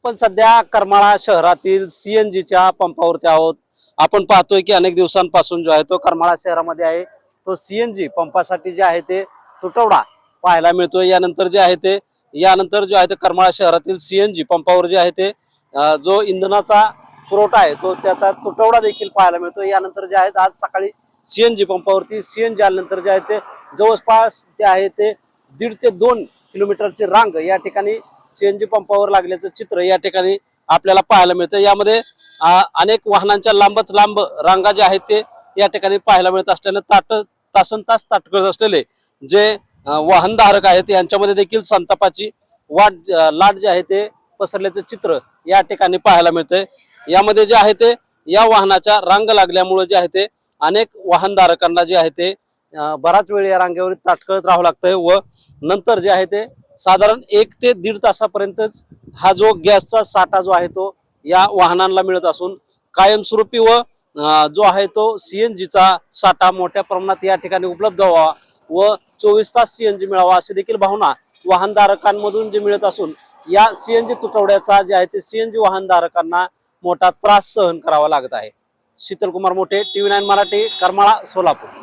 आपण सध्या करमाळा शहरातील सीएनजीच्या पंपावरती आहोत। आपण पाहतोय की अनेक दिवसांपासून जो आहे तो करमाळा शहरामध्ये आहे तो सीएनजी पंपासाठी जे आहे ते तुटवडा पाहायला मिळतोय। यानंतर जे आहे ते करमाळा शहरातील सीएनजी पंपावर जे आहे ते जो इंधनाचा पुरवठा आहे तो त्याचा तुटवडा देखील पाहायला मिळतोय। यानंतर जे आहे आज सकाळी सीएनजी पंपावरती सीएनजी आल्यानंतर जे आहे ते जवळपास जे आहे ते 1.5 ते 2 किलोमीटरची रांग या ठिकाणी सीएनजी पंपावर लागल्याचं चित्र या ठिकाणी आपल्याला पाहायला मिळतं। यामध्ये अनेक वाहनांच्या लांबच लांब रांगा जे आहेत ते या ठिकाणी पाहायला मिळत असल्याने तासनतास ताटकळत असलेले जे वाहनधारक आहेत यांच्यामध्ये देखील संतापाची लाट जे आहे ते पसरल्याचं चित्र या ठिकाणी पाहायला मिळतंय। यामध्ये जे आहे ते या वाहनाच्या रांग लागल्यामुळे जे आहे ते अनेक वाहनधारकांना जे आहे ते बराच वेळ या रांगेवर ताटकळत राहावं लागतंय व नंतर जे आहे ते साधारण 1 ते 1.5 तासापर्यंतच हा जो गॅसचा साठा जो आहे तो या वाहनांना मिळत असून कायमस्वरूपी व जो आहे तो सीएनजीचा साठा मोठ्या प्रमाणात या ठिकाणी उपलब्ध व्हावा व 24 तास सीएनजी मिळावा अशी देखील भावना वाहनधारकांमधून जे मिळत असून या सीएनजी तुटवड्याचा जे आहे ते सीएनजी वाहनधारकांना मोठा त्रास सहन करावा लागत आहे। शीतल कुमार मोठे, TV9 मराठी, करमाळा, सोलापूर।